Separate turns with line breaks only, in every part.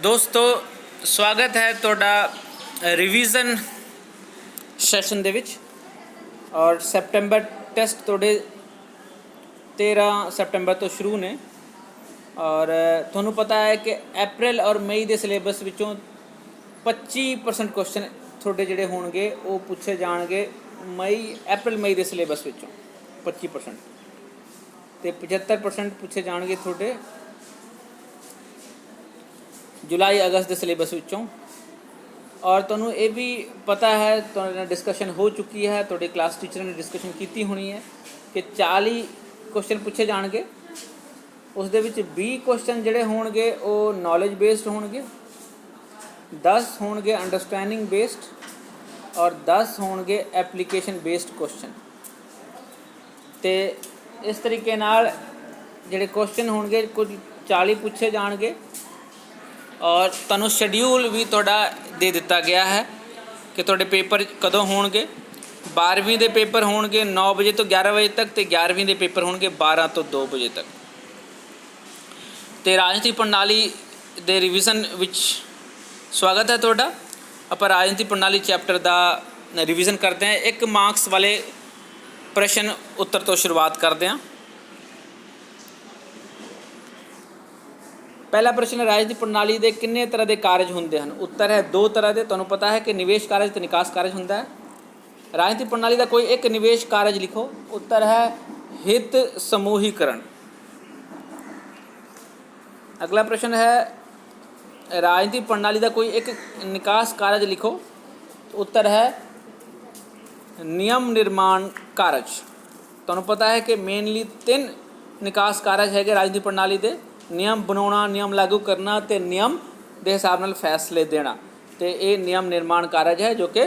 ਦੋਸਤੋ ਸਵਾਗਤ ਹੈ ਤੁਹਾਡਾ ਰਿਵੀਜ਼ਨ ਸੈਸ਼ਨ ਦੇ ਵਿੱਚ। ਔਰ ਸੈਪਟੈਂਬਰ ਟੈਸਟ ਤੁਹਾਡੇ 13 ਸੈਪਟੈਂਬਰ ਤੋਂ ਸ਼ੁਰੂ ਨੇ। ਔਰ ਤੁਹਾਨੂੰ ਪਤਾ ਹੈ ਕਿ ਅਪ੍ਰੈਲ ਔਰ ਮਈ ਦੇ ਸਿਲੇਬਸ ਵਿੱਚੋਂ 25% ਕੁਐਸਚਨ ਤੁਹਾਡੇ ਜਿਹੜੇ ਹੋਣਗੇ ਉਹ ਪੁੱਛੇ ਜਾਣਗੇ ਅਪ੍ਰੈਲ ਮਈ ਦੇ ਸਿਲੇਬਸ ਵਿੱਚੋਂ 25%, ਅਤੇ 75% ਪੁੱਛੇ ਜਾਣਗੇ ਤੁਹਾਡੇ जुलाई अगस्त के सिलेबस विचों। और तुहानूं ये भी पता है, तुहाडे नाल डिस्कशन हो चुकी है, तुहाडे क्लास टीचर ने डिस्कशन की होनी है कि 40 क्वेश्चन पूछे जाएंगे। उस दे विच 20 क्वेश्चन जिहड़े होणगे वो नॉलेज बेस्ड होणगे, 10 होणगे अंडरस्टैंडिंग बेस्ड और 10 होणगे एप्लीकेशन बेस्ड क्वेश्चन। तो इस तरीके नाल जिहड़े क्वेश्चन होणगे कुछ 40 पूछे जाएंगे। और तुहानूं शेड्यूल भी तुहाडा दे दिता गया है कि तुहाडे पेपर कदों होणगे। 12वीं के पेपर होणगे 9 बजे तो 11 बजे तक, तो 11वीं के पेपर होणगे 12 तो 2 बजे तक। तो राजनीति प्रणाली के रिविजन विच स्वागत है तुहाडा। आपां राजनीति प्रणाली चैप्टर का रिविजन करते हैं। 1 मार्क्स वाले प्रश्न उत्तर तो शुरुआत करते हैं। पहला प्रश्न, राजनीति प्रणाली के किन्ने तरह के कारज होंगे हैं। उत्तर है 2 तरह के। तुहानूं पता है कि निवेश कारज तो निकास कारज होंदा है। राजनीति प्रणाली का कोई एक निवेश कारज लिखो। उत्तर है हित समूहीकरण। अगला प्रश्न है, राजनीति प्रणाली का कोई एक निकास कारज लिखो। उत्तर है नियम निर्माण कारज। तुहानूं पता है कि मेनली 3 निकास कारज है राजनीति प्रणाली के, नियम बनाना, नियम लागू करना तो नियम के हिसाब नाल फैसले देना। तो ये नियम निर्माण कारज है जो कि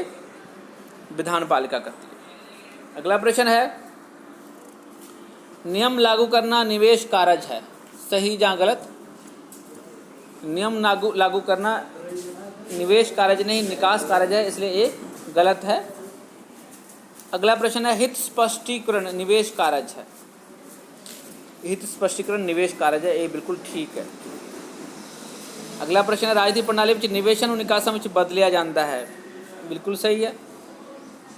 विधान पालिका करती है। अगला प्रश्न है, नियम लागू करना निवेश कारज है, सही या गलत। नियम लागू करना निवेश कारज नहीं, निकास कारज है, इसलिए ये गलत है। अगला प्रश्न है, हित स्पष्टीकरण निवेश कारज है। हित स्पष्टीकरण निवेश कारज है, ये बिल्कुल ठीक है। अगला प्रश्न है, राजनीति प्रणाली में निवेशन और निकासन में बदलिया जाता है, बिल्कुल सही है।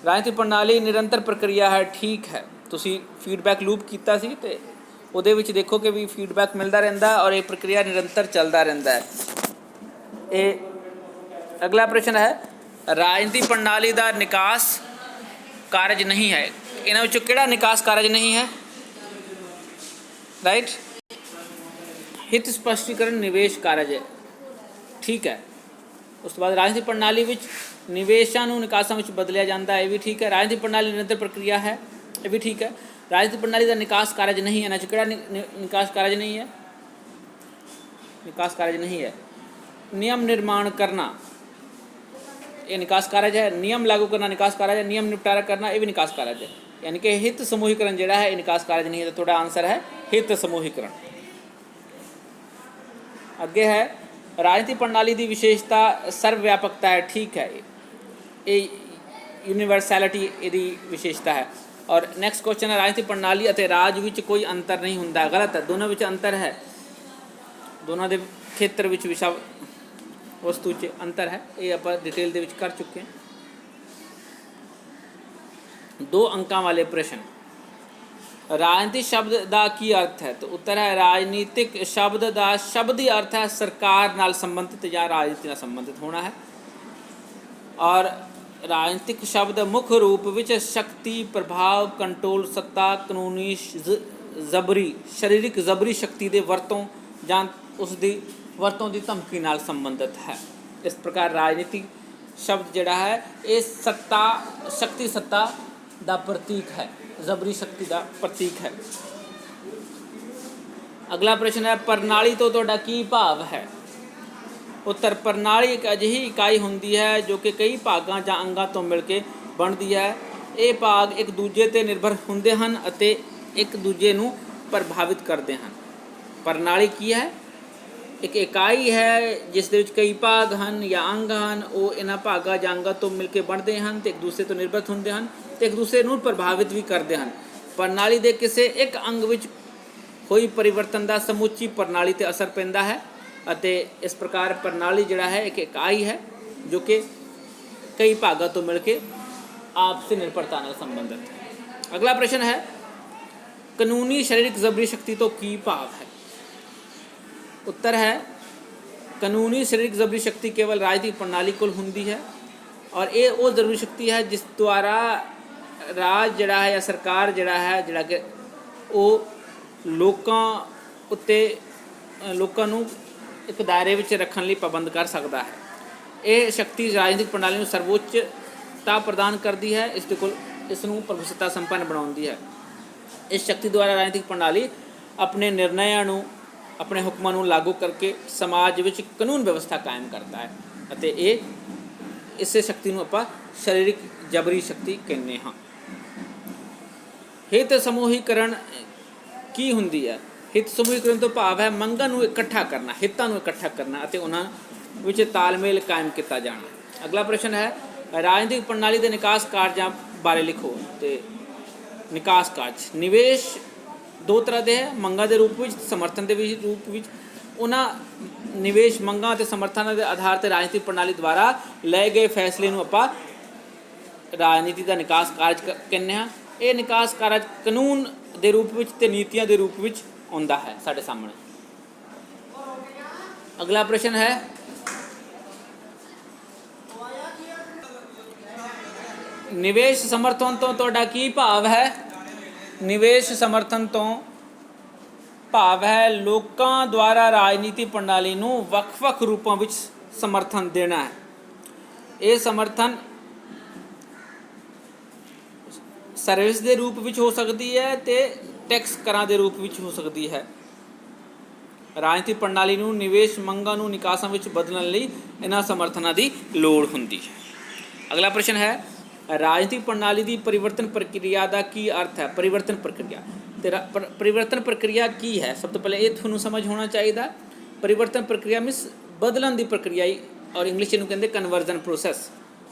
राजनीति प्रणाली निरंतर प्रक्रिया है, ठीक है। तुसी फीडबैक लूप किया सी ते उहदे विच देखो कि भी फीडबैक मिलता रहता और ये प्रक्रिया निरंतर चलता रहता है। ये अगला प्रश्न है, राजनीति प्रणाली का निकास कारज नहीं है। इन्हां विचों किहड़ा निकास कारज नहीं है? राइट, हित स्पष्टीकरण निवेश कारज है, ठीक है। उस बाद राजनीति प्रणाली विच निवेशों को निकासां विच बदलिया जाता है, ये भी ठीक है। राजनीति प्रणाली निरंतर प्रक्रिया है, ये भी ठीक है। राजनीति प्रणाली का निकास कारज नहीं है, ना किहड़ा निकास कारज नहीं है, निकास कारज नहीं है। नियम निर्माण करना ये निकास कारज है, नियम लागू करना निकास कारज है, नियम निपटारा करना ये भी निकास कारज है। यानी कि हित समूहीकरण जिहड़ा है निकास कारज नहीं है। तो थोड़ा आंसर है हित समूहीकरण। अगे है, राजनीति प्रणाली की विशेषता सर्वव्यापकता है, ठीक है। ये यूनिवर्सैलिटी यदी विशेषता है। और नैक्सट क्वेश्चन है, राजनीति प्रणाली और राज विच कोई अंतर नहीं होंदा, गलत है। दोनों विच अंतर है, दोनों के खेत्र विच विषय वस्तु च अंतर है, ये आप डिटेल दे विच कर चुके हैं। 2 अंकों वाले प्रश्न, राजनीति शब्द का की अर्थ है। तो उत्तर है राजनीतिक शब्द का शब्दी अर्थ है सरकार नाल संबंधित या राजनीति नाल संबंधित होना है। और राजनीतिक शब्द मुख्य रूप विच शक्ति, प्रभाव, कंट्रोल, सत्ता, कानूनी, जबरी, शारीरिक जबरी शक्ति के वरतों जां उसकी वरतों की धमकी नाल संबंधित है। इस प्रकार राजनीतिक शब्द जिहड़ा है ये सत्ता, शक्ति सत्ता का प्रतीक है, जबरी शक्ति का प्रतीक है। अगला प्रश्न है, प्रणाली तो तुहाडा की भाव है। उत्तर, प्रणाली एक अजिही इकाई होंदी है जो कि कई भागों या अंगों तो मिलके बनती है। ये भाग एक दूजे ते निर्भर होंदे हन अते एक दूजे नूं प्रभावित करते हैं। प्रणाली की है, एक इकाई है जिस दे विच कई भाग हैं या अंग हैं, वो इन्हां भागों या अंगों तो मिलके बनते हैं तो एक दूसरे तो निर्भर होंदे हैं तो एक दूसरे नूं प्रभावित भी करते हैं। प्रणाली के किसी एक अंग विच होई परिवर्तन का समूची प्रणाली ते असर पैंदा है। ਅਤੇ ਇਸ ਪ੍ਰਕਾਰ ਪ੍ਰਣਾਲੀ ਜਿਹੜਾ ਹੈ ਇੱਕ ਇਕਾਈ ਹੈ ਜੋ ਕਿ ਕਈ ਭਾਗਾਂ ਤੋਂ ਮਿਲ ਕੇ ਆਪਸੀ ਨਿਰਭਰਤਾ ਨਾਲ ਸੰਬੰਧਿਤ ਹੈ। ਅਗਲਾ ਪ੍ਰਸ਼ਨ ਹੈ ਕਾਨੂੰਨੀ ਸਰੀਰਕ ਜ਼ਬਰੀ ਸ਼ਕਤੀ ਤੋਂ ਕੀ ਭਾਵ ਹੈ। ਉੱਤਰ ਹੈ ਕਾਨੂੰਨੀ ਸਰੀਰਕ ਜ਼ਬਰੀ ਸ਼ਕਤੀ ਕੇਵਲ ਰਾਜਨੀਤਿਕ ਪ੍ਰਣਾਲੀ ਕੋਲ ਹੁੰਦੀ ਹੈ ਔਰ ਇਹ ਉਹ ਜ਼ਰੂਰੀ ਸ਼ਕਤੀ ਹੈ ਜਿਸ ਦੁਆਰਾ ਰਾਜ ਜਿਹੜਾ ਹੈ ਜਾਂ ਸਰਕਾਰ ਜਿਹੜਾ ਕਿ ਉਹ ਲੋਕਾਂ ਉੱਤੇ ਲੋਕਾਂ ਨੂੰ ਇੱਕ ਦਾਇਰੇ ਵਿੱਚ ਰੱਖਣ ਲਈ ਪਾਬੰਦ ਕਰ ਸਕਦਾ ਹੈ। ਇਹ ਸ਼ਕਤੀ ਰਾਜਨੀਤਿਕ ਪ੍ਰਣਾਲੀ ਨੂੰ ਸਰਵੋੱਚਤਾ ਪ੍ਰਦਾਨ ਕਰਦੀ ਹੈ, ਇਸ ਨੂੰ ਪ੍ਰਭੂਸੱਤਾ ਸੰਪੰਨ ਬਣਾਉਂਦੀ ਹੈ। ਇਸ ਸ਼ਕਤੀ ਦੁਆਰਾ ਰਾਜਨੀਤਿਕ ਪ੍ਰਣਾਲੀ ਆਪਣੇ ਨਿਰਣਿਆਂ ਨੂੰ ਆਪਣੇ ਹੁਕਮਾਂ ਨੂੰ ਲਾਗੂ ਕਰਕੇ ਸਮਾਜ ਵਿੱਚ ਕਾਨੂੰਨ ਵਿਵਸਥਾ ਕਾਇਮ ਕਰਦਾ ਹੈ ਅਤੇ ਇਸੇ ਸ਼ਕਤੀ ਨੂੰ ਆਪਾਂ ਸਰੀਰਕ ਜਬਰੀ ਸ਼ਕਤੀ ਕਹਿੰਦੇ ਹਾਂ। ਹਿੱਤ ਸਮੂਹੀਕਰਨ ਕੀ ਹੁੰਦੀ ਹੈ। ਹਿੱਤ ਸਮੂਹੀਕਰਨ ਤੋਂ ਭਾਵ ਹੈ ਮੰਗਾਂ ਨੂੰ ਇਕੱਠਾ ਕਰਨਾ, ਹਿੱਤਾਂ ਨੂੰ ਇਕੱਠਾ ਕਰਨਾ ਅਤੇ ਉਹਨਾਂ ਵਿੱਚ ਤਾਲਮੇਲ ਕਾਇਮ ਕੀਤਾ ਜਾਣਾ। ਅਗਲਾ ਪ੍ਰਸ਼ਨ ਹੈ ਰਾਜਨੀਤਿਕ ਪ੍ਰਣਾਲੀ ਦੇ ਨਿਕਾਸ ਕਾਰਜਾਂ ਬਾਰੇ ਲਿਖੋ। ਅਤੇ ਨਿਕਾਸ ਕਾਰਜ ਨਿਵੇਸ਼ ਦੋ ਤਰ੍ਹਾਂ ਦੇ ਹੈ, ਮੰਗਾਂ ਦੇ ਰੂਪ ਵਿੱਚ, ਸਮਰਥਨ ਦੇ ਰੂਪ ਵਿੱਚ। ਉਹਨਾਂ ਨਿਵੇਸ਼ ਮੰਗਾਂ ਅਤੇ ਸਮਰਥਨਾਂ ਦੇ ਆਧਾਰ 'ਤੇ ਰਾਜਨੀਤਿਕ ਪ੍ਰਣਾਲੀ ਦੁਆਰਾ ਲਏ ਗਏ ਫੈਸਲੇ ਨੂੰ ਆਪਾਂ ਰਾਜਨੀਤੀ ਦਾ ਨਿਕਾਸ ਕਾਰਜ ਕਹਿੰਦੇ ਹਾਂ। ਇਹ ਨਿਕਾਸ ਕਾਰਜ ਕਾਨੂੰਨ ਦੇ ਰੂਪ ਵਿੱਚ ਅਤੇ ਨੀਤੀਆਂ ਦੇ ਰੂਪ ਵਿੱਚ ਆਉਂਦਾ ਹੈ ਸਾਡੇ ਸਾਹਮਣੇ। ਅਗਲਾ ਪ੍ਰਸ਼ਨ ਹੈ ਨਿਵੇਸ਼ ਸਮਰਥਨ ਤੋਂ ਤੁਹਾਡਾ ਕੀ ਭਾਵ ਹੈ। ਨਿਵੇਸ਼ ਸਮਰਥਨ ਤੋਂ ਭਾਵ ਹੈ ਲੋਕਾਂ ਦੁਆਰਾ ਰਾਜਨੀਤੀ ਪ੍ਰਣਾਲੀ ਨੂੰ ਵੱਖ-ਵੱਖ ਰੂਪਾਂ ਵਿੱਚ ਸਮਰਥਨ ਦੇਣਾ ਹੈ। ਇਹ ਸਮਰਥਨ ਸਰਵਿਸ ਦੇ ਰੂਪ ਵਿੱਚ ਹੋ ਸਕਦੀ ਹੈ ਅਤੇ ਟੈਕਸ ਕਰਾਂ ਦੇ ਰੂਪ ਵਿੱਚ ਹੋ ਸਕਦੀ ਹੈ। ਰਾਜਨੀਤਿਕ ਪ੍ਰਣਾਲੀ ਨੂੰ ਨਿਵੇਸ਼ ਮੰਗਾਂ ਨੂੰ ਨਿਕਾਸਾਂ ਵਿੱਚ ਬਦਲਣ ਲਈ ਇਹਨਾਂ ਸਮਰਥਨਾਂ ਦੀ ਲੋੜ ਹੁੰਦੀ ਹੈ। ਅਗਲਾ ਪ੍ਰਸ਼ਨ ਹੈ ਰਾਜਨੀਤਿਕ ਪ੍ਰਣਾਲੀ ਦੀ ਪਰਿਵਰਤਨ ਪ੍ਰਕਿਰਿਆ ਦਾ ਕੀ ਅਰਥ ਹੈ। ਪਰਿਵਰਤਨ ਪ੍ਰਕਿਰਿਆ ਅਤੇ ਪਰਿਵਰਤਨ ਪ੍ਰਕਿਰਿਆ ਕੀ ਹੈ। ਸਭ ਤੋਂ ਪਹਿਲਾਂ ਇਹ ਤੁਹਾਨੂੰ ਸਮਝ ਹੋਣਾ ਚਾਹੀਦਾ। ਪਰਿਵਰਤਨ ਪ੍ਰਕਿਰਿਆ ਮੀਨਸ ਬਦਲਣ ਦੀ ਪ੍ਰਕਿਰਿਆ ਔਰ ਇੰਗਲਿਸ਼ ਨੂੰ ਕਹਿੰਦੇ ਕਨਵਰਜ਼ਨ ਪ੍ਰੋਸੈਸ।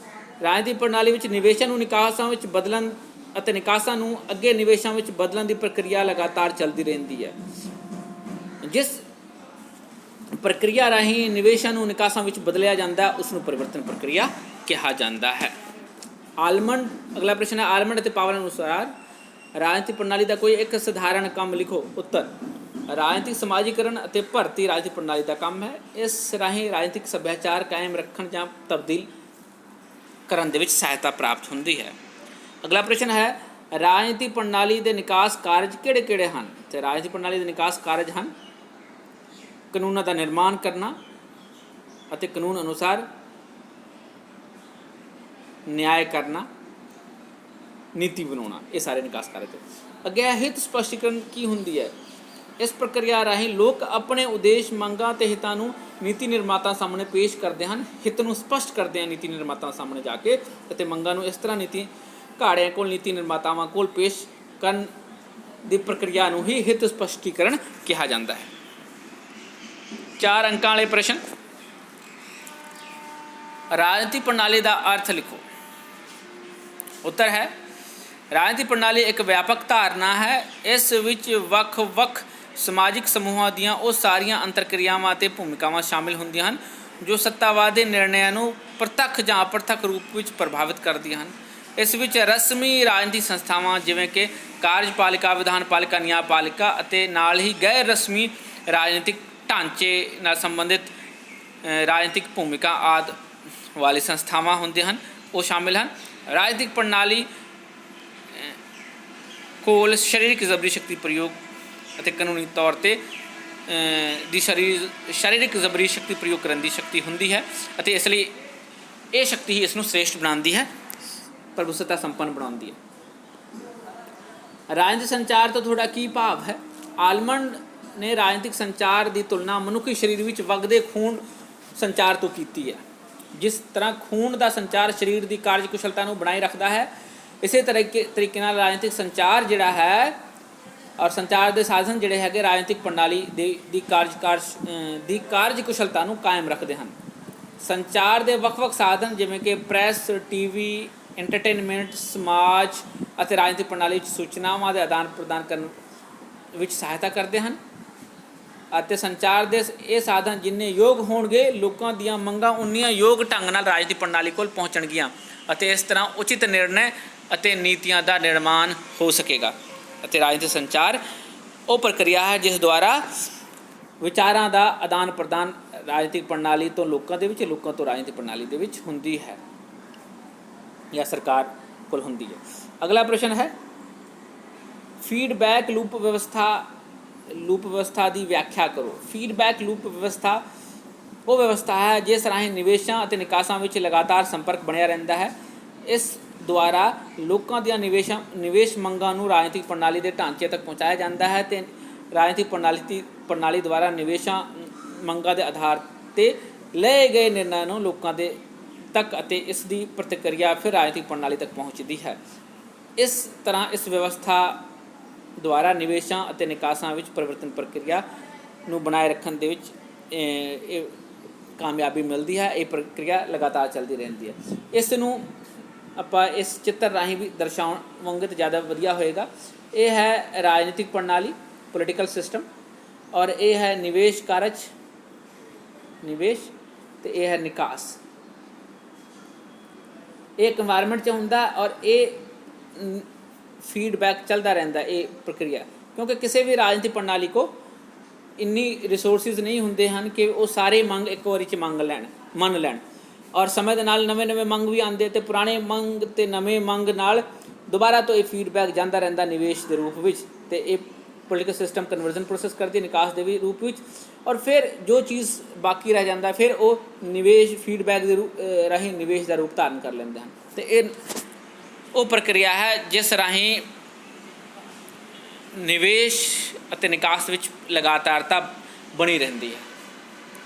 ਰਾਜਨੀਤਿਕ ਪ੍ਰਣਾਲੀ ਵਿੱਚ ਨਿਵੇਸ਼ਾਂ ਨੂੰ ਨਿਕਾਸਾਂ ਵਿੱਚ ਬਦਲਣ ਅਤੇ ਨਿਕਾਸਾਂ ਨੂੰ ਅੱਗੇ ਨਿਵੇਸ਼ਾਂ ਵਿੱਚ ਬਦਲਣ ਦੀ ਪ੍ਰਕਿਰਿਆ ਲਗਾਤਾਰ ਚੱਲਦੀ ਰਹਿੰਦੀ ਹੈ। ਜਿਸ ਪ੍ਰਕਿਰਿਆ ਰਾਹੀਂ ਨਿਵੇਸ਼ਾਂ ਨੂੰ ਨਿਕਾਸਾਂ ਵਿੱਚ ਬਦਲਿਆ ਜਾਂਦਾ ਉਸ ਨੂੰ ਪਰਿਵਰਤਨ ਪ੍ਰਕਿਰਿਆ ਕਿਹਾ ਜਾਂਦਾ ਹੈ। ਆਲਮੰਡ ਅਗਲਾ ਪ੍ਰਸ਼ਨ ਹੈ ਆਲਮੰਡ ਅਤੇ ਪਾਵਲ ਅਨੁਸਾਰ ਰਾਜਨੀਤਿਕ ਪ੍ਰਣਾਲੀ ਦਾ ਕੋਈ ਇੱਕ ਸਧਾਰਨ ਕੰਮ ਲਿਖੋ। ਉੱਤਰ ਰਾਜਨੀਤਿਕ ਸਮਾਜੀਕਰਨ ਅਤੇ ਭਰਤੀ ਰਾਜਨੀਤਿਕ ਪ੍ਰਣਾਲੀ ਦਾ ਕੰਮ ਹੈ। ਇਸ ਰਾਹੀਂ ਰਾਜਨੀਤਿਕ ਸੱਭਿਆਚਾਰ ਕਾਇਮ ਰੱਖਣ ਜਾਂ ਤਬਦੀਲ ਕਰਨ ਦੇ ਵਿੱਚ ਸਹਾਇਤਾ ਪ੍ਰਾਪਤ ਹੁੰਦੀ ਹੈ। ਅਗਲਾ ਪ੍ਰਸ਼ਨ ਹੈ ਰਾਜਨੀਤਿਕ ਪ੍ਰਣਾਲੀ ਦੇ ਨਿਕਾਸ ਕਾਰਜ ਕਿਹੜੇ ਕਿਹੜੇ ਹਨ। ਅਤੇ ਰਾਜਨੀਤਿਕ ਪ੍ਰਣਾਲੀ ਦੇ ਨਿਕਾਸ ਕਾਰਜ ਹਨ ਕਾਨੂੰਨਾਂ ਦਾ ਨਿਰਮਾਣ ਕਰਨਾ ਅਤੇ ਕਾਨੂੰਨ ਅਨੁਸਾਰ ਨਿਆਂ ਕਰਨਾ, ਨੀਤੀ ਬਣਾਉਣਾ, ਇਹ ਸਾਰੇ ਨਿਕਾਸ ਕਾਰਜ। ਅੱਗੇ ਹਿੱਤ ਸਪਸ਼ਟੀਕਰਨ ਕੀ ਹੁੰਦੀ ਹੈ। ਇਸ ਪ੍ਰਕਿਰਿਆ ਰਾਹੀਂ ਲੋਕ ਆਪਣੇ ਉਦੇਸ਼ ਮੰਗਾਂ ਅਤੇ ਹਿੱਤਾਂ ਨੂੰ ਨੀਤੀ ਨਿਰਮਾਤਾ ਸਾਹਮਣੇ ਪੇਸ਼ ਕਰਦੇ ਹਨ। ਹਿੱਤ ਨੂੰ ਸਪਸ਼ਟ ਕਰਦੇ ਹਨ ਨੀਤੀ ਨਿਰਮਾਤਾ ਸਾਹਮਣੇ ਜਾ ਕੇ ਅਤੇ ਮੰਗਾਂ ਨੂੰ ਇਸ ਤਰ੍ਹਾਂ ਨੀਤੀ ਘਾੜਿਆਂ ਕੋਲ ਨੀਤੀ ਨਿਰਮਾਤਾਵਾਂ ਕੋਲ ਪੇਸ਼ ਕਰਨ ਦੀ ਪ੍ਰਕਿਰਿਆ ਨੂੰ ਹੀ ਹਿੱਤ ਸਪਸ਼ਟੀਕਰਨ ਕਿਹਾ ਜਾਂਦਾ ਹੈ। 4 ਅੰਕਾਂ ਵਾਲੇ ਪ੍ਰਸ਼ਨ ਰਾਜਨੀਤਿਕ ਪ੍ਰਣਾਲੀ ਦਾ ਅਰਥ ਲਿਖੋ। ਉੱਤਰ ਹੈ ਰਾਜਨੀਤਿਕ ਪ੍ਰਣਾਲੀ ਇੱਕ ਵਿਆਪਕ ਧਾਰਨਾ ਹੈ। ਇਸ ਵਿੱਚ ਵੱਖ-ਵੱਖ ਸਮਾਜਿਕ ਸਮੂਹਾਂ ਦੀਆਂ ਉਹ ਸਾਰੀਆਂ ਅੰਤਰਕਿਰਿਆਵਾਂ ਅਤੇ ਭੂਮਿਕਾਵਾਂ ਸ਼ਾਮਿਲ ਹੁੰਦੀਆਂ ਹਨ ਜੋ ਸੱਤਾਵਾਦ ਦੇ ਨਿਰਣਿਆਂ ਨੂੰ ਪ੍ਰਤੱਖ ਜਾਂ ਅਪ੍ਰਤੱਖ ਰੂਪ ਵਿੱਚ ਪ੍ਰਭਾਵਿਤ ਕਰਦੀਆਂ ਹਨ। ਇਸ ਵਿੱਚ ਰਸਮੀ ਰਾਜਨੀਤਿਕ ਸੰਸਥਾਵਾਂ ਜਿਵੇਂ ਕਿ ਕਾਰਜਪਾਲਿਕਾ, ਵਿਧਾਨਪਾਲਿਕਾ, ਨਿਆਂਪਾਲਿਕਾ ਅਤੇ ਨਾਲ ਹੀ ਗੈਰ ਰਸਮੀ ਰਾਜਨੀਤਿਕ ਢਾਂਚੇ ਨਾਲ ਸੰਬੰਧਿਤ ਰਾਜਨੀਤਿਕ ਭੂਮਿਕਾ ਆਦਿ ਵਾਲੀ ਸੰਸਥਾਵਾਂ ਹੁੰਦੇ ਹਨ, ਉਹ ਸ਼ਾਮਿਲ ਹਨ। ਰਾਜਨੀਤਿਕ ਪ੍ਰਣਾਲੀ ਕੋਲ ਸਰੀਰਕ ਜ਼ਬਰੀ ਸ਼ਕਤੀ ਪ੍ਰਯੋਗ ਅਤੇ ਕਾਨੂੰਨੀ ਤੌਰ 'ਤੇ ਦੀ ਸਰੀਰਕ ਜ਼ਬਰੀ ਸ਼ਕਤੀ ਪ੍ਰਯੋਗ ਕਰਨ ਦੀ ਸ਼ਕਤੀ ਹੁੰਦੀ ਹੈ ਅਤੇ ਇਸ ਲਈ ਇਹ ਸ਼ਕਤੀ ਹੀ ਇਸ ਨੂੰ ਸ੍ਰੇਸ਼ਟ ਬਣਾਉਂਦੀ ਹੈ, ਪ੍ਰਭੂਸੱਤਾ ਸੰਪੰਨ ਬਣਾਉਂਦੀ ਹੈ। ਰਾਜਨੀਤਿਕ ਸੰਚਾਰ ਤੋਂ ਤੁਹਾਡਾ ਕੀ ਭਾਵ ਹੈ। ਆਲਮੰਡ ਨੇ ਰਾਜਨੀਤਿਕ ਸੰਚਾਰ ਦੀ ਤੁਲਨਾ ਮਨੁੱਖੀ ਸਰੀਰ ਵਿੱਚ ਵਗਦੇ ਖੂਨ ਸੰਚਾਰ ਤੋਂ ਕੀਤੀ ਹੈ। ਜਿਸ ਤਰ੍ਹਾਂ ਖੂਨ ਦਾ ਸੰਚਾਰ ਸਰੀਰ ਦੀ ਕਾਰਜਕੁਸ਼ਲਤਾ ਨੂੰ ਬਣਾਈ ਰੱਖਦਾ ਹੈ, ਇਸੇ ਤਰੀਕੇ ਨਾਲ ਰਾਜਨੀਤਿਕ ਸੰਚਾਰ ਜਿਹੜਾ ਹੈ ਔਰ ਸੰਚਾਰ ਦੇ ਸਾਧਨ ਜਿਹੜੇ ਹੈਗੇ ਰਾਜਨੀਤਿਕ ਪ੍ਰਣਾਲੀ ਦੀ ਕਾਰਜਕੁਸ਼ਲਤਾ ਨੂੰ ਕਾਇਮ ਰੱਖਦੇ ਹਨ। ਸੰਚਾਰ ਦੇ ਵੱਖ-ਵੱਖ ਸਾਧਨ ਜਿਵੇਂ ਕਿ ਪ੍ਰੈਸ, ਟੀਵੀ, ਐਂਟਰਟੇਨਮੈਂਟ, ਸਮਾਜ ਅਤੇ ਰਾਜਨੀਤਿਕ ਪ੍ਰਣਾਲੀ ਵਿੱਚ ਸੂਚਨਾਵਾਂ ਦੇ ਆਦਾਨ ਪ੍ਰਦਾਨ ਕਰਨ ਵਿੱਚ ਸਹਾਇਤਾ ਕਰਦੇ ਹਨ। ਅਤੇ ਸੰਚਾਰ ਦੇ ਇਹ ਸਾਧਨ ਜਿੰਨੇ ਯੋਗ ਹੋਣਗੇ, ਲੋਕਾਂ ਦੀਆਂ ਮੰਗਾਂ ਉਨੀਆਂ ਯੋਗ ਢੰਗ ਨਾਲ ਰਾਜਨੀਤਿਕ ਪ੍ਰਣਾਲੀ ਕੋਲ ਪਹੁੰਚਣਗੀਆਂ ਅਤੇ ਇਸ ਤਰ੍ਹਾਂ ਉਚਿਤ ਨਿਰਣੈ ਅਤੇ ਨੀਤੀਆਂ ਦਾ ਨਿਰਮਾਣ ਹੋ ਸਕੇਗਾ। ਅਤੇ ਰਾਜਨੀਤਿਕ ਸੰਚਾਰ ਉਹ ਪ੍ਰਕਿਰਿਆ ਹੈ ਜਿਸ ਦੁਆਰਾ ਵਿਚਾਰਾਂ ਦਾ ਆਦਾਨ ਪ੍ਰਦਾਨ ਰਾਜਨੀਤਿਕ ਪ੍ਰਣਾਲੀ ਤੋਂ ਲੋਕਾਂ ਦੇ ਵਿੱਚ, ਲੋਕਾਂ ਤੋਂ ਰਾਜਨੀਤਿਕ ਪ੍ਰਣਾਲੀ ਦੇ ਵਿੱਚ ਹੁੰਦੀ ਹੈ ਜਾਂ ਸਰਕਾਰ ਕੋਲ ਹੁੰਦੀ ਹੈ। ਅਗਲਾ ਪ੍ਰਸ਼ਨ ਹੈ ਫੀਡਬੈਕ ਲੂਪ ਵਿਵਸਥਾ ਦੀ ਵਿਆਖਿਆ ਕਰੋ। ਫੀਡਬੈਕ ਲੂਪ ਵਿਵਸਥਾ ਉਹ ਵਿਵਸਥਾ ਹੈ ਜਿਸ ਰਾਹੀਂ ਨਿਵੇਸ਼ਾਂ ਅਤੇ ਨਿਕਾਸਾਂ ਵਿੱਚ ਲਗਾਤਾਰ ਸੰਪਰਕ ਬਣਿਆ ਰਹਿੰਦਾ ਹੈ। ਇਸ ਦੁਆਰਾ ਲੋਕਾਂ ਦੀਆਂ ਨਿਵੇਸ਼ ਮੰਗਾਂ ਨੂੰ ਰਾਜਨੀਤਿਕ ਪ੍ਰਣਾਲੀ ਦੇ ਢਾਂਚੇ ਤੱਕ ਪਹੁੰਚਾਇਆ ਜਾਂਦਾ ਹੈ ਅਤੇ ਰਾਜਨੀਤਿਕ ਪ੍ਰਣਾਲੀ ਦੁਆਰਾ ਨਿਵੇਸ਼ਾਂ ਮੰਗਾਂ ਦੇ ਆਧਾਰ 'ਤੇ ਲਏ ਗਏ ਨਿਰਣੈ ਨੂੰ ਲੋਕਾਂ ਦੇ ਤੱਕ ਅਤੇ ਇਸ ਦੀ ਪ੍ਰਤੀਕਿਰਿਆ ਫਿਰ ਰਾਜਨੀਤਿਕ ਪ੍ਰਣਾਲੀ ਤੱਕ ਪਹੁੰਚਦੀ ਹੈ। ਇਸ ਤਰ੍ਹਾਂ ਇਸ ਵਿਵਸਥਾ ਦੁਆਰਾ ਨਿਵੇਸ਼ਾਂ ਅਤੇ ਨਿਕਾਸਾਂ ਵਿੱਚ ਪਰਿਵਰਤਨ ਪ੍ਰਕਿਰਿਆ ਨੂੰ ਬਣਾਏ ਰੱਖਣ ਦੇ ਵਿੱਚ ਇਹ ਕਾਮਯਾਬੀ ਮਿਲਦੀ ਹੈ। ਇਹ ਪ੍ਰਕਿਰਿਆ ਲਗਾਤਾਰ ਚੱਲਦੀ ਰਹਿੰਦੀ ਹੈ। ਇਸ ਨੂੰ ਆਪਾਂ ਇਸ ਚਿੱਤਰ ਰਾਹੀਂ ਵੀ ਦਰਸਾਵਾਂਗੇ ਤਾਂ ਜ਼ਿਆਦਾ ਵਧੀਆ ਹੋਏਗਾ। ਇਹ ਹੈ ਰਾਜਨੀਤਿਕ ਪ੍ਰਣਾਲੀ, ਪੋਲੀਟੀਕਲ ਸਿਸਟਮ, ਔਰ ਇਹ ਹੈ ਨਿਵੇਸ਼ ਕਾਰਜ, ਨਿਵੇਸ਼, ਅਤੇ ਇਹ ਹੈ ਨਿਕਾਸ। ਇਹ ਇੱਕ ਇਨਵਾਇਰਮੈਂਟ 'ਚ ਹੁੰਦਾ ਔਰ ਇਹ ਫੀਡਬੈਕ ਚੱਲਦਾ ਰਹਿੰਦਾ ਇਹ ਪ੍ਰਕਿਰਿਆ, ਕਿਉਂਕਿ ਕਿਸੇ ਵੀ ਰਾਜਨੀਤਿਕ ਪ੍ਰਣਾਲੀ ਕੋ ਇੰਨੀ ਰਿਸੋਰਸਿਸ ਨਹੀਂ ਹੁੰਦੇ ਹਨ ਕਿ ਉਹ ਸਾਰੇ ਮੰਗ ਇੱਕ ਵਾਰੀ 'ਚ ਮੰਨ ਲੈਣ ਔਰ ਸਮੇਂ ਦੇ ਨਾਲ ਨਵੇਂ ਮੰਗ ਵੀ ਆਉਂਦੇ ਅਤੇ ਪੁਰਾਣੇ ਮੰਗ ਅਤੇ ਨਵੇਂ ਮੰਗ ਨਾਲ ਦੁਬਾਰਾ ਤੋਂ ਇਹ ਫੀਡਬੈਕ ਜਾਂਦਾ ਰਹਿੰਦਾ ਨਿਵੇਸ਼ ਦੇ ਰੂਪ ਵਿੱਚ, ਅਤੇ ਇਹ ਪੋਲੀਟੀਕਲ ਸਿਸਟਮ ਕਨਵਰਜ਼ਨ ਪ੍ਰੋਸੈਸ ਕਰਦੀ ਨਿਕਾਸ ਦੇ ਵੀ ਰੂਪ ਵਿੱਚ, ਔਰ ਫਿਰ ਜੋ ਚੀਜ਼ ਬਾਕੀ ਰਹਿ ਜਾਂਦਾ ਫਿਰ ਉਹ ਨਿਵੇਸ਼ ਫੀਡਬੈਕ ਦੇ ਰਾਹੀਂ ਨਿਵੇਸ਼ ਦਾ ਰੂਪ ਧਾਰਨ ਕਰ ਲੈਂਦੇ ਹਨ। ਅਤੇ ਇਹ ਉਹ ਪ੍ਰਕਿਰਿਆ ਹੈ ਜਿਸ ਰਾਹੀਂ ਨਿਵੇਸ਼ ਅਤੇ ਨਿਕਾਸ ਵਿੱਚ ਲਗਾਤਾਰਤਾ ਬਣੀ ਰਹਿੰਦੀ ਹੈ।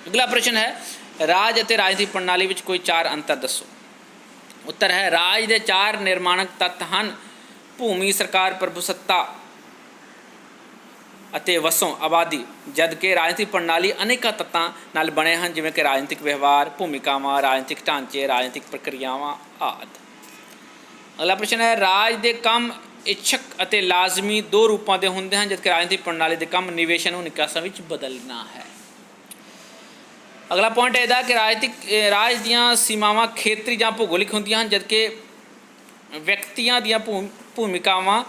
ਅਗਲਾ ਪ੍ਰਸ਼ਨ ਹੈ ਰਾਜ ਅਤੇ ਰਾਜਨੀਤਿਕ ਪ੍ਰਣਾਲੀ ਵਿੱਚ ਕੋਈ 4 ਅੰਤਰ ਦੱਸੋ। ਉੱਤਰ ਹੈ ਰਾਜ ਦੇ 4 ਨਿਰਮਾਣਕ ਤੱਤ ਹਨ: ਭੂਮੀ, ਸਰਕਾਰ, ਪ੍ਰਭੂਸੱਤਾ ਅਤੇ ਵਸੋਂ ਆਬਾਦੀ, ਜਦਕਿ ਰਾਜਨੀਤਿਕ ਪ੍ਰਣਾਲੀ ਅਨੇਕਾਂ ਤੱਤਾਂ ਨਾਲ ਬਣੇ ਹਨ ਜਿਵੇਂ ਕਿ ਰਾਜਨੀਤਿਕ ਵਿਵਹਾਰ, ਭੂਮਿਕਾਵਾਂ, ਰਾਜਨੀਤਿਕ ਢਾਂਚੇ, ਰਾਜਨੀਤਿਕ ਪ੍ਰਕਿਰਿਆਵਾਂ ਆਦਿ। ਅਗਲਾ ਪ੍ਰਸ਼ਨ ਹੈ ਰਾਜ ਦੇ ਕੰਮ ਇੱਛਕ ਅਤੇ ਲਾਜ਼ਮੀ 2 ਰੂਪਾਂ ਦੇ ਹੁੰਦੇ ਹਨ ਜਦਕਿ ਰਾਜਨੀਤਿਕ ਪ੍ਰਣਾਲੀ ਦੇ ਕੰਮ ਨਿਵੇਸ਼ਾਂ ਨੂੰ ਨਿਕਾਸਾਂ ਵਿੱਚ ਬਦਲਣਾ ਹੈ। ਅਗਲਾ ਪੁਆਇੰਟ ਇਹਦਾ ਕਿ ਰਾਜ ਦੀਆਂ ਸੀਮਾਵਾਂ ਖੇਤਰੀ ਜਾਂ ਭੂਗੋਲਿਕ ਹੁੰਦੀਆਂ ਹਨ ਜਦਕਿ ਵਿਅਕਤੀਆਂ ਦੀਆਂ ਭੂਮਿਕਾਵਾਂ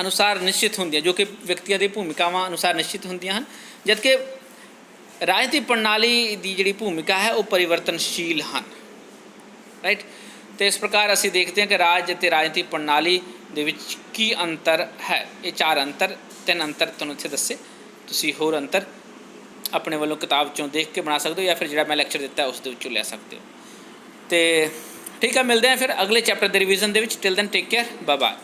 ਅਨੁਸਾਰ ਨਿਸ਼ਚਿਤ ਹੁੰਦੀਆਂ, ਜੋ ਕਿ ਵਿਅਕਤੀਆਂ ਦੀ ਭੂਮਿਕਾਵਾਂ ਅਨੁਸਾਰ ਨਿਸ਼ਚਿਤ ਹੁੰਦੀਆਂ ਹਨ, ਜਦਕਿ ਰਾਜਨੀਤਿਕ ਪ੍ਰਣਾਲੀ ਦੀ ਜਿਹੜੀ ਭੂਮਿਕਾ ਹੈ ਉਹ ਪਰਿਵਰਤਨਸ਼ੀਲ ਹਨ। ਰਾਈਟ। ਅਤੇ ਇਸ ਪ੍ਰਕਾਰ ਅਸੀਂ ਦੇਖਦੇ ਹਾਂ ਕਿ ਰਾਜ ਅਤੇ ਰਾਜਨੀਤਿਕ ਪ੍ਰਣਾਲੀ ਦੇ ਵਿੱਚ ਕੀ ਅੰਤਰ ਹੈ। ਇਹ 4 ਅੰਤਰ, 3 ਅੰਤਰ ਤੁਹਾਨੂੰ ਇੱਥੇ ਦੱਸੇ। ਤੁਸੀਂ ਹੋਰ ਅੰਤਰ ਆਪਣੇ ਵੱਲੋਂ ਕਿਤਾਬ 'ਚੋਂ ਦੇਖ ਕੇ ਬਣਾ ਸਕਦੇ ਹੋ ਜਾਂ ਫਿਰ ਜਿਹੜਾ ਮੈਂ ਲੈਕਚਰ ਦਿੱਤਾ ਉਸ ਦੇ ਵਿੱਚੋਂ ਲੈ ਸਕਦੇ ਹੋ। ਅਤੇ ਠੀਕ ਹੈ, ਮਿਲਦੇ ਹਾਂ ਫਿਰ ਅਗਲੇ ਚੈਪਟਰ ਦੇ ਰਿਵੀਜ਼ਨ ਦੇ ਵਿੱਚ। Till then take care, bye bye.